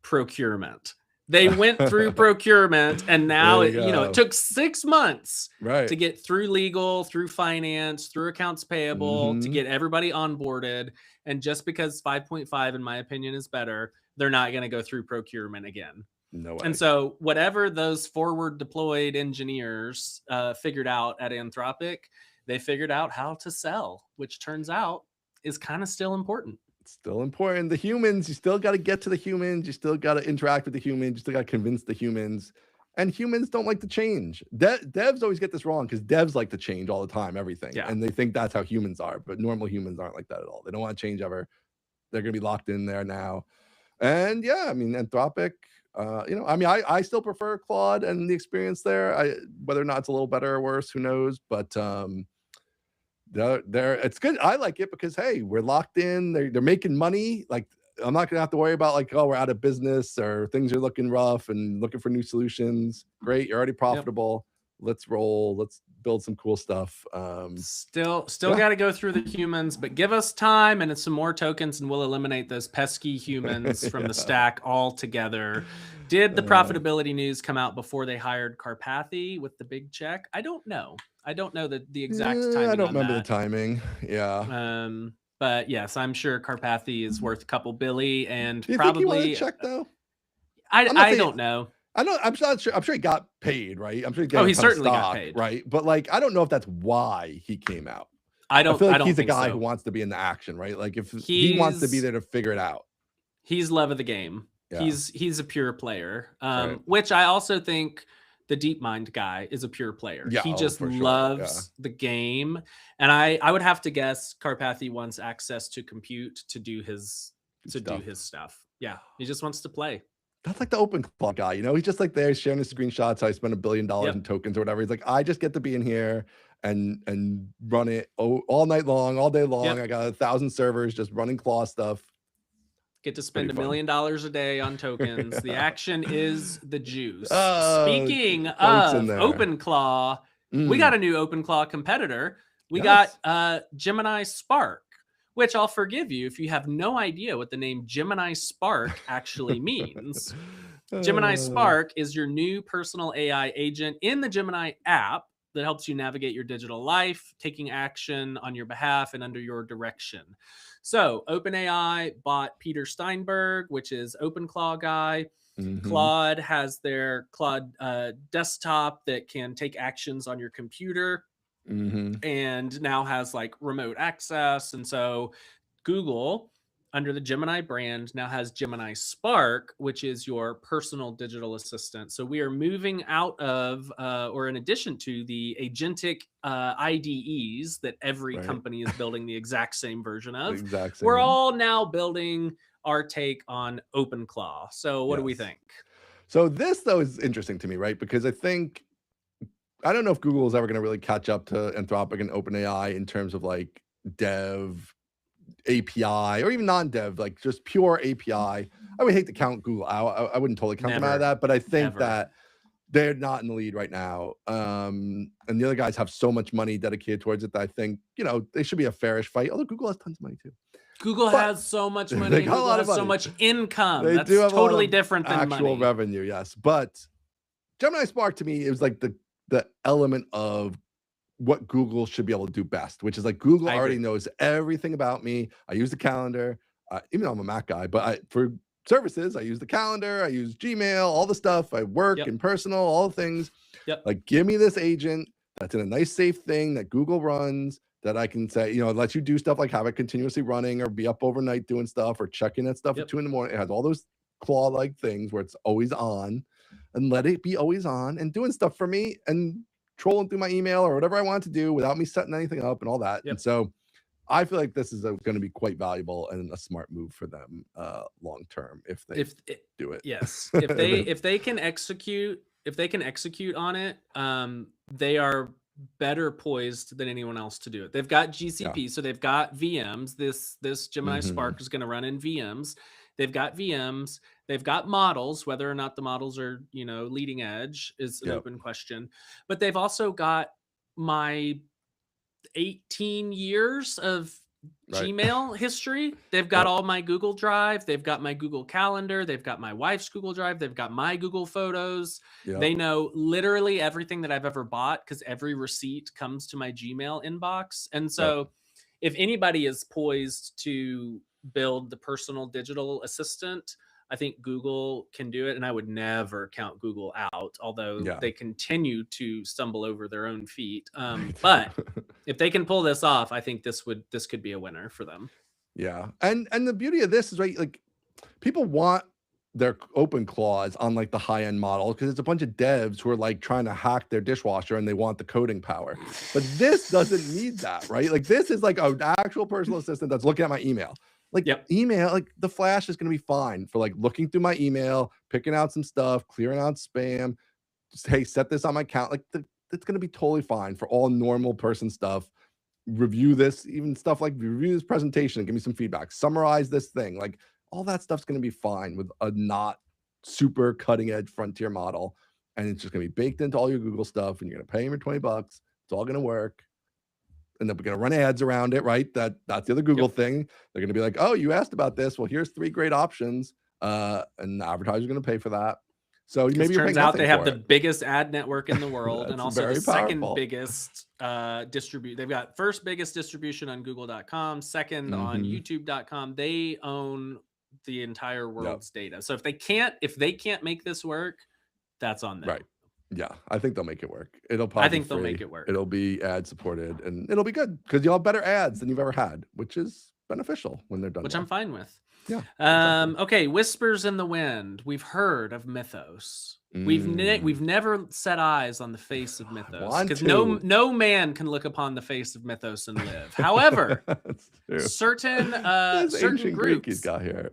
procurement. They went through procurement, and now it took 6 months to get through legal, through finance, through accounts payable, to get everybody onboarded. And just because 5.5, in my opinion, is better, they're not going to go through procurement again. No way. And so whatever those forward deployed engineers figured out at Anthropic, they figured out how to sell, which turns out is kind of still important. Still important. The humans, you still got to get to the humans. You still got to interact with the humans. You still got to convince the humans. And humans don't like to change. Devs always get this wrong because devs like to change all the time, everything. Yeah. And they think that's how humans are. But normal humans aren't like that at all. They don't want to change ever. They're going to be locked in there now. And yeah, I mean, Anthropic, I still prefer Claude and the experience there. Whether or not it's a little better or worse, who knows? But it's good. I like it because hey, we're locked in. They're making money. Like I'm not gonna have to worry about like, oh, we're out of business or things are looking rough and looking for new solutions. Great, you're already profitable. Let's roll. Let's build some cool stuff. Still got to go through the humans, but give us time and some more tokens, and we'll eliminate those pesky humans from the stack altogether. Did the profitability news come out before they hired Carpathy with the big check? I don't know. I don't know the exact timing. I don't remember the timing. Yeah. But yes, I'm sure Carpathy is worth a couple billy, and Do you probably think he wanted a check though. I don't know. I'm not sure. I'm sure he got paid, right? I'm sure he certainly got paid, right? But like, I don't know if that's why he came out. I feel like he's a guy who wants to be in the action, right? Like if he wants to be there to figure it out. He's love of the game. Yeah. He's a pure player, Right. which I also think the DeepMind guy is a pure player. Yeah, he just loves the game, and I would have to guess Carpathy wants access to compute to do his stuff. Yeah, he just wants to play. That's like the OpenClaw guy, he's just like there sharing his screenshots. I spent $1 billion in tokens or whatever. He's like, I just get to be in here and run it all night long, all day long. I got 1,000 servers just running Claw stuff. Get to spend $1 million a day on tokens. The action is the juice. Speaking of OpenClaw, we got a new OpenClaw competitor. We got Gemini Spark, which I'll forgive you if you have no idea what the name Gemini Spark actually means. Gemini Spark is your new personal AI agent in the Gemini app that helps you navigate your digital life, taking action on your behalf and under your direction. So OpenAI bought Peter Steinberg, which is OpenClaw guy. Claude has their Claude desktop that can take actions on your computer and now has like remote access. And so Google, under the Gemini brand, now has Gemini Spark, which is your personal digital assistant. So we are moving out of, or in addition to the agentic IDEs that every company is building the exact same version of, we're all now building our take on OpenClaw. So what do we think? So this, though, is interesting to me, right? Because I don't know if Google is ever going to really catch up to Anthropic and OpenAI in terms of like dev, API, or even non-dev, like just pure API. I would hate to count Google out. I wouldn't totally count them out of that, but I think that they're not in the lead right now. And the other guys have so much money dedicated towards it that I think, they should be a fairish fight, although Google has tons of money too. Google has so much money. Google has so much income. That's do have totally different than actual money. revenue, yes. But Gemini Spark, to me, it was like the element of what Google should be able to do best, which is like Google already knows everything about me. I use the calendar, even though I'm a Mac guy, but for services, I use the calendar, I use Gmail, all the stuff, I work and personal, all the things. Like, give me this agent that's in a nice, safe thing that Google runs, that I can say, let you do stuff like have it continuously running or be up overnight doing stuff or checking that stuff at 2 a.m. It has all those claw-like things where it's always on, and let it be always on and doing stuff for me and trolling through my email or whatever I want to do without me setting anything up and all that. And so I feel like this is going to be quite valuable and a smart move for them long term if they do it. Yes. If they can execute on it, they are better poised than anyone else to do it. They've got GCP, so they've got VMs. This Gemini Spark is going to run in VMs. They've got VMs. They've got models. Whether or not the models are, leading edge is an open question. But they've also got my 18 years of Gmail history. They've got all my Google Drive. They've got my Google Calendar. They've got my wife's Google Drive. They've got my Google Photos. They know literally everything that I've ever bought because every receipt comes to my Gmail inbox. And so if anybody is poised to build the personal digital assistant, I think Google can do it, and I would never count Google out, although they continue to stumble over their own feet. But if they can pull this off, I think this could be a winner for them. Yeah, and the beauty of this is, right, like, people want their open clause on like the high-end model because it's a bunch of devs who are like trying to hack their dishwasher and they want the coding power. But this doesn't need that, right? Like, this is like an actual personal assistant that's looking at my email. Like email, like the Flash is going to be fine for like looking through my email, picking out some stuff, clearing out spam. Just, hey, set this on my account. Like, it's going to be totally fine for all normal person stuff. Review this, even stuff like review this presentation and give me some feedback. Summarize this thing. Like, all that stuff's going to be fine with a not super cutting edge frontier model. And it's just going to be baked into all your Google stuff, and you're going to pay them your $20. It's all going to work. And they're going to run ads around it, right? That's the other Google thing. They're going to be like, oh, you asked about this. Well, here's 3 great options. And the advertiser's going to pay for that. So maybe it turns out they have the biggest ad network in the world and also the second powerful. biggest distribute. They've got first biggest distribution on Google.com, second on YouTube.com. They own the entire world's data. So if they can't make this work, that's on them. Right. Yeah, I think they'll make it work. It'll probably they'll make it work. It'll be ad supported, and it'll be good because you'll have better ads than you've ever had, which is beneficial when they're done. Which I'm fine with. Yeah. Exactly. Okay. Whispers in the wind. We've heard of Mythos. We've never set eyes on the face of Mythos because no man can look upon the face of Mythos and live. However, certain ancient groups Greek he's got here.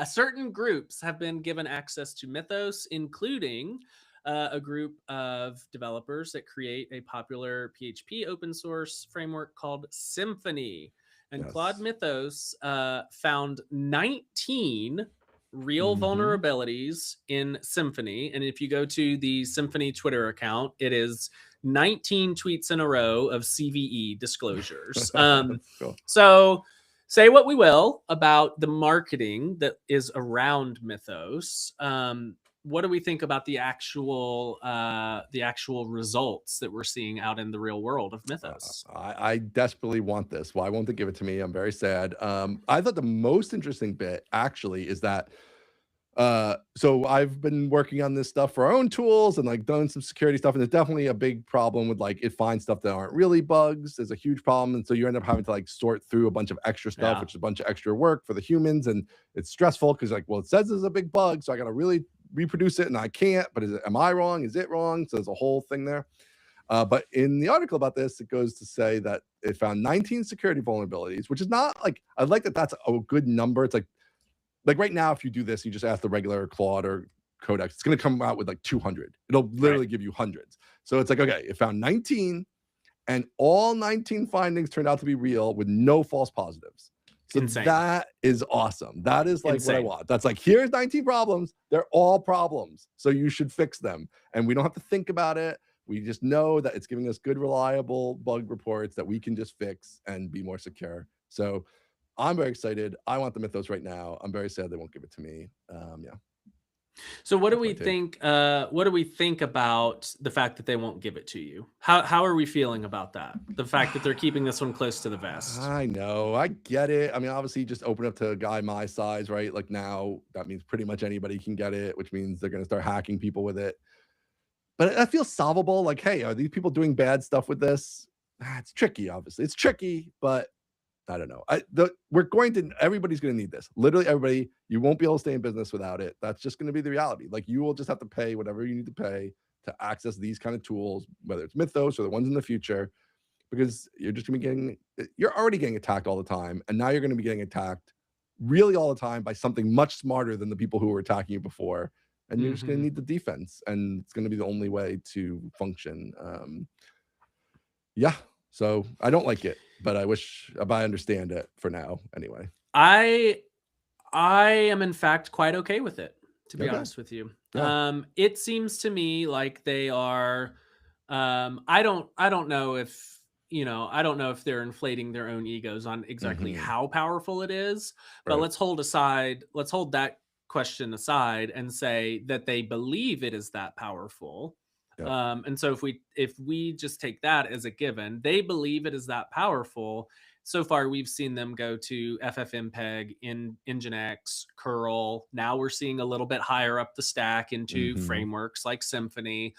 Certain groups have been given access to Mythos, including a group of developers that create a popular PHP open source framework called Symfony. And Claude Mythos found 19 real vulnerabilities in Symfony. And if you go to the Symfony Twitter account, it is 19 tweets in a row of CVE disclosures. Cool. So say what we will about the marketing that is around Mythos. What do we think about the actual results that we're seeing out in the real world of Mythos? I desperately want this. Why won't they give it to me? I'm very sad. I thought the most interesting bit actually is that So I've been working on this stuff for our own tools and like done some security stuff. And there's definitely a big problem with like it finds stuff that aren't really bugs. There's a huge problem. And so you end up having to like sort through a bunch of extra stuff, which is a bunch of extra work for the humans. And it's stressful because like, well, it says there's a big bug. So I got to really reproduce it and I can't, but am I wrong? Is it wrong? So there's a whole thing there. But in the article about this, it goes to say that it found 19 security vulnerabilities, which is not like, I like that that's a good number. It's like right now, if you do this, you just ask the regular Claude or Codex, it's going to come out with like 200. It'll literally give you hundreds. So it's like, okay, it found 19 and all 19 findings turned out to be real with no false positives. So that is awesome. That is like what I want. That's like, here's 19 problems. They're all problems. So you should fix them. And we don't have to think about it. We just know that it's giving us good, reliable bug reports that we can just fix and be more secure. So I'm very excited. I want the Mythos right now. I'm very sad they won't give it to me. Yeah. So what do we think? What do we think about the fact that they won't give it to you? How are we feeling about that? The fact that they're keeping this one close to the vest. I know. I get it. I mean, obviously, just open up to a guy my size, right? Like now, that means pretty much anybody can get it, which means they're going to start hacking people with it. But I feel solvable. Like, hey, are these people doing bad stuff with this? It's tricky, obviously. It's tricky, but I don't know. Everybody's going to need this. Literally everybody. You won't be able to stay in business without it. That's just going to be the reality. Like you will just have to pay whatever you need to pay to access these kind of tools, whether it's Mythos or the ones in the future, because you're just going to be you're already getting attacked all the time. And now you're going to be getting attacked really all the time by something much smarter than the people who were attacking you before. And you're just going to need the defense. And it's going to be the only way to function. Yeah. So I don't like it, but I understand it for now anyway. I am in fact quite okay with it, to be honest with you. Yeah. It seems to me like they are, I don't know if, I don't know if they're inflating their own egos on exactly how powerful it is, but let's hold that question aside and say that they believe it is that powerful. And so if we just take that as a given, they believe it is that powerful. So far, we've seen them go to FFmpeg, Nginx, curl. Now we're seeing a little bit higher up the stack into frameworks like Symfony.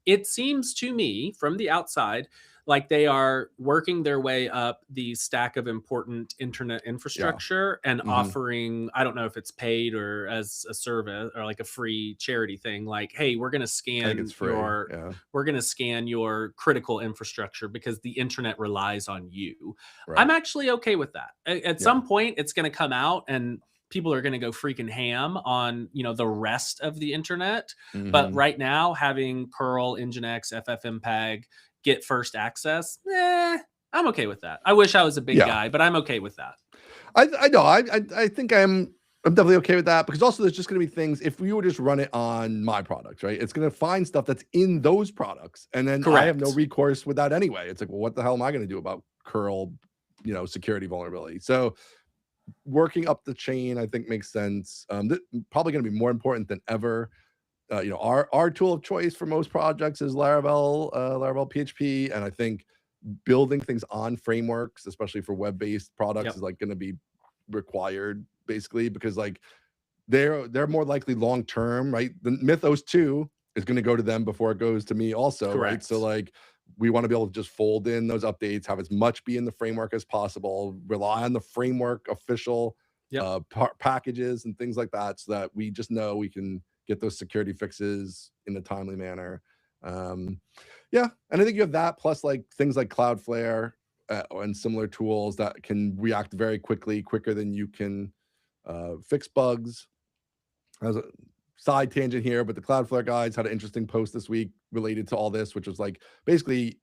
It seems to me from the outside like they are working their way up the stack of important internet infrastructure and offering, I don't know if it's paid or as a service or like a free charity thing. Like, hey, we're going to scan we're going to scan your critical infrastructure because the internet relies on you. Right. I'm actually okay with that. At some point, it's going to come out and people are going to go freaking ham on, the rest of the internet. But right now, having curl, Nginx, FFmpeg, get first access, I'm okay with that. I wish I was a big guy, but I'm okay with that. I know. I think I'm definitely okay with that because also there's just going to be things, if we would just run it on my products, right? It's going to find stuff that's in those products. And then I have no recourse with that anyway. It's like, well, what the hell am I going to do about curl, security vulnerability? So working up the chain, I think makes sense. Probably going to be more important than ever. Our tool of choice for most projects is Laravel PHP, and I think building things on frameworks, especially for web-based products, is like going to be required basically because like they're more likely long-term, right? The Mythos 2 is going to go to them before it goes to me also, right? So like we want to be able to just fold in those updates, have as much be in the framework as possible, rely on the framework official packages and things like that so that we just know we can get those security fixes in a timely manner. And I think you have that plus like things like Cloudflare and similar tools that can react very quickly, quicker than you can fix bugs. As a side tangent here, but the Cloudflare guys had an interesting post this week related to all this, which was like basically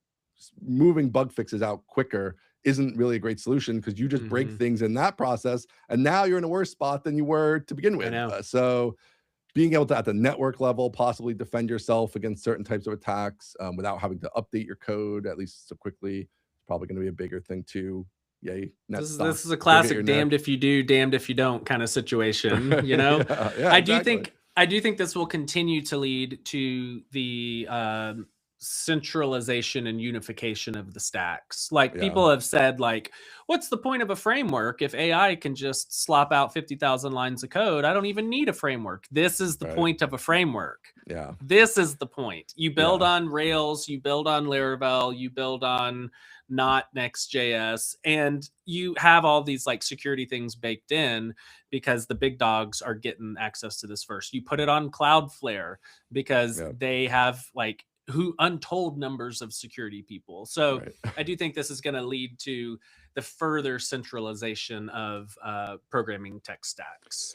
moving bug fixes out quicker isn't really a great solution because you just break things in that process, and now you're in a worse spot than you were to begin with. So being able to, at the network level, possibly defend yourself against certain types of attacks without having to update your code, at least so quickly, is probably going to be a bigger thing too. Yay. This is a classic damned if you do, damned if you don't kind of situation, I do think this will continue to lead to the centralization and unification of the stacks. Like Yeah. people have said, like, what's the point of a framework if AI can just slop out 50,000 lines of code? I don't even need a framework. This is the Right. point of a framework. Yeah. This is the point. You build Yeah. on Rails, you build on Laravel, you build on not Next.js, and you have all these like security things baked in because the big dogs are getting access to this first. You put it on Cloudflare because Yep. they have like untold numbers of security people. So Right. I do think this is going to lead to the further centralization of programming tech stacks.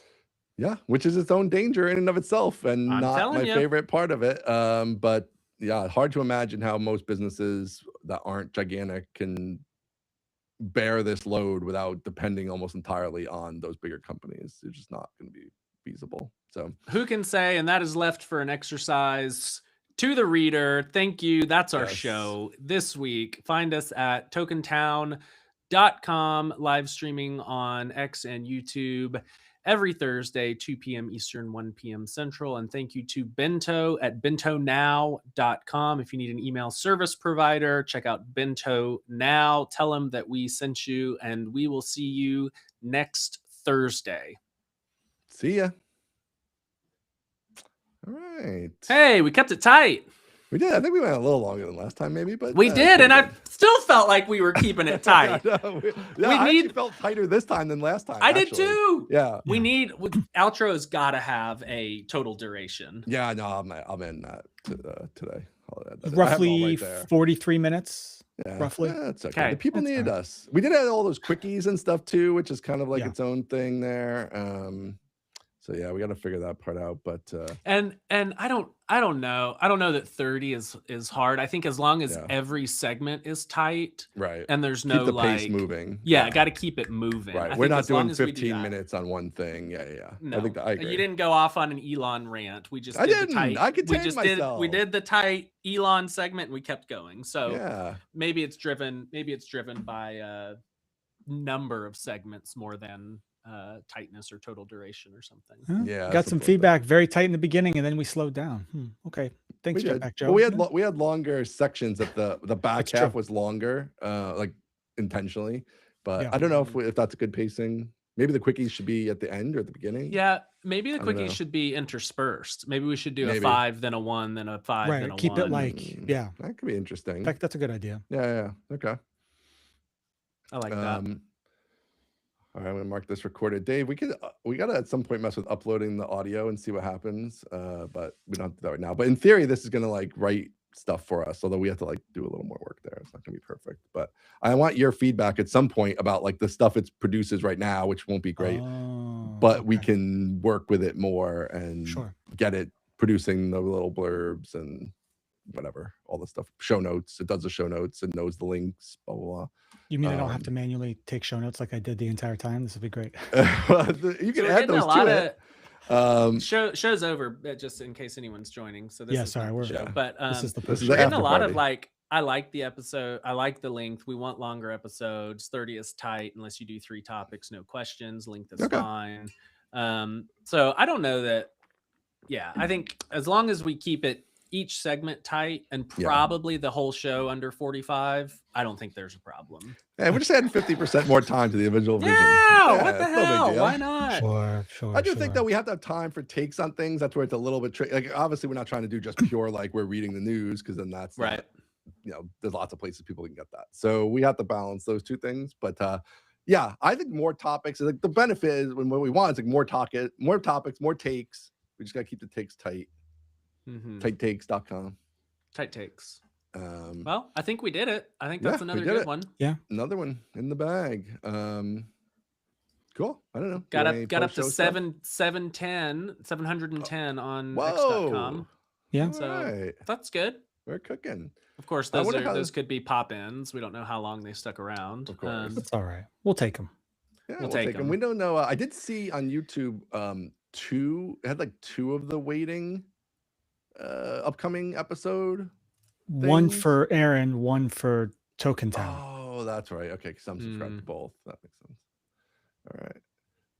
Yeah, which is its own danger in and of itself, and I'm not telling my ya. favorite part of it. But yeah, hard to imagine how most businesses that aren't gigantic can bear this load without depending almost entirely on those bigger companies. It's just not going to be feasible. So Who can say? And that is left for an exercise to the reader. Thank you. That's our Yes. show this week. Find us at tokentown.com, live streaming on X and YouTube every Thursday, 2 p.m. Eastern, 1 p.m. Central. And thank you to Bento at bentonow.com. If you need an email service provider, check out Bento Now. Tell them that we sent you, and we will see you next Thursday. see ya. All right. Hey, we kept it tight. We did. I think we went a little longer than last time, maybe, but We did, and I still felt like we were keeping it tight. I actually felt tighter this time than last time. I did too. Yeah. We need outro's got to have a total duration. Yeah, no, I'm in that today. Roughly 43 minutes. Yeah, roughly. Yeah, that's okay. Okay. The people That's needed fine. us. We did have all those quickies and stuff too, which is kind of like Yeah. its own thing there. So yeah, we got to figure that part out. But And I don't know. I don't know that 30 is hard. I think as long as Yeah. every segment is tight right, and there's keep no the like pace moving. Yeah, got to keep it moving. Right. I We're think not as long doing as we do 15 that. minutes on one thing. Yeah. No, I think that I agree. You didn't go off on an Elon rant. We just I did the didn't. tight. I contained we just myself. we did the tight Elon segment and we kept going. So Yeah. maybe it's driven by number of segments more than tightness or total duration or something. Huh? Yeah, Got some something like that. feedback very tight in the beginning, and then we slowed down. Okay. Thanks, We did. Jetpack Joe. But Yeah. we had longer sections at the back That's half true. was longer, like intentionally. But Yeah. I don't know if that's a good pacing. Maybe the quickies should be at the end or at the beginning. Yeah, maybe the I don't know. quickies should be interspersed. Maybe we should do a Maybe. 5, then a 1, then a 5, Right, then a keep 1. it like yeah. That could be interesting. In fact, that's a good idea. Yeah. Okay. I like that. All right, I'm gonna mark this recorded. Dave, we gotta at some point mess with uploading the audio and see what happens. But we don't have to do that right now. But in theory, this is gonna like write stuff for us, although we have to like do a little more work there. It's not gonna be perfect. But I want your feedback at some point about like the stuff it produces right now, which won't be great. But we okay. can work with it more and Sure. get it producing the little blurbs and whatever, all the stuff, show notes. It does the show notes and knows the links, blah blah blah. You mean I don't have to manually take show notes like I did the entire time? This would be great. You can So we're add getting those a lot to it. show's over, just in case anyone's joining. So this Yeah, is sorry, not the we're- show. Yeah. But This is the This is we're the getting a after lot of party. like, I like the episode. I like the length. We want longer episodes. 30 is tight unless you do 3 topics, no questions. Length is Okay. fine. So I don't know that. Yeah, I think as long as we keep it each segment tight and Yeah. probably the whole show under 45, I don't think there's a problem. Yeah, we're just adding 50% more time to the original vision. Yeah, what the it's no big hell? deal. Why not? Sure. I do think that we have to have time for takes on things. That's where it's a little bit tricky. Like obviously, we're not trying to do just pure like we're reading the news because then that's Right. not, there's lots of places people can get that. So we have to balance those two things. But yeah, I think more topics. Like the benefit is when what we want is like more topics, more takes. We just got to keep the takes tight. Mhm. Tighttakes.com. Tight takes. Um, Well, I think we did it. I think that's Yeah, we another did good it. one. Another one in the bag. Cool. I don't know. Got Do up to post-show stuff? 710 on Whoa. x.com. Yeah. So Alright. that's good. We're cooking. Of course, I wonder how those could be pop-ins. We don't know how long they stuck around. Of course. That's all right. We'll take them. Yeah, We'll we'll take take them. 'em. We don't know. I did see on YouTube it had like 2 of the waiting upcoming episode. One Things? for Aaron, one for Token Town. Oh, that's right. Okay, because I'm subscribed to both. That makes sense. All right.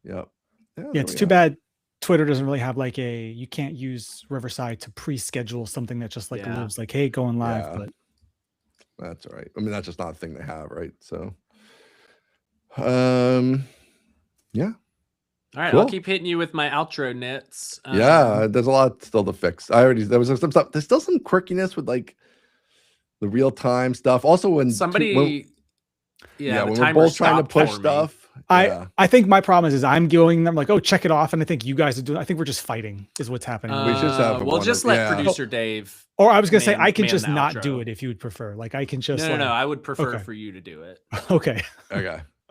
Yep. Yeah, there it's we too go. bad Twitter doesn't really have like you can't use Riverside to pre-schedule something that just like lives like, hey, going live. Yeah. But that's all right. I mean, that's just not a thing they have, right? So, yeah. All right, Cool. I'll keep hitting you with my outro nits. Yeah, there's a lot still to fix. There was some stuff. There's still some quirkiness with like the real time stuff. Also, when somebody, when we're both trying to push stuff. I think my problem is I'm going them like, oh, check it off, and I think you guys are doing. I think we're just fighting is what's happening. We should have. We'll just let producer Dave. Or I was gonna say I can just not do it if you would prefer. Like I can just no. I would prefer for you to do it. Okay.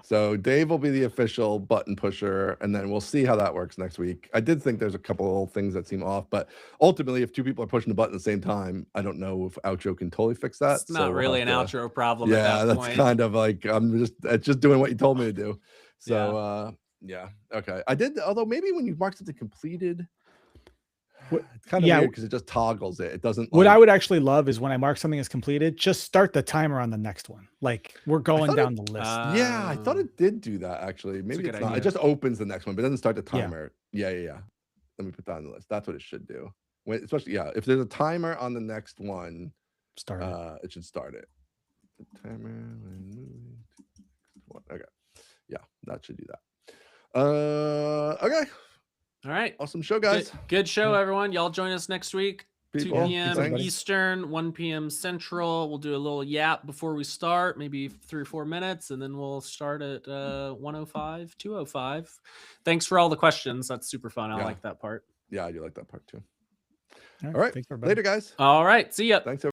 So Dave will be the official button pusher, and then we'll see how that works next week. I did think there's a couple of things that seem off, but ultimately, if two people are pushing the button at the same time, I don't know if outro can totally fix that. It's not really an outro problem. Yeah, at that that's point. kind of like it's just doing what you told me to do. So okay. I did, although maybe when you mark something completed. It's kind of weird because it just toggles it. It doesn't. What I would actually love is when I mark something as completed, just start the timer on the next one. Like we're going down the list. Yeah, I thought it did do that actually. Maybe it's not. Idea. It just opens the next one, but it doesn't start the timer. Yeah. Let me put that on the list. That's what it should do. Especially if there's a timer on the next one, start it should start it. The timer. Okay. Yeah, that should do that. Okay. All right. Awesome show, guys. Good show, everyone. Y'all join us next week. People, 2 p.m. Eastern, 1 p.m. Central. We'll do a little yap before we start, maybe 3 or 4 minutes, and then we'll start at 105, 205. Thanks for all the questions. That's super fun. I like that part. Yeah, I do like that part too. All right. Thanks, later, guys. All right. See ya. Thanks, everybody.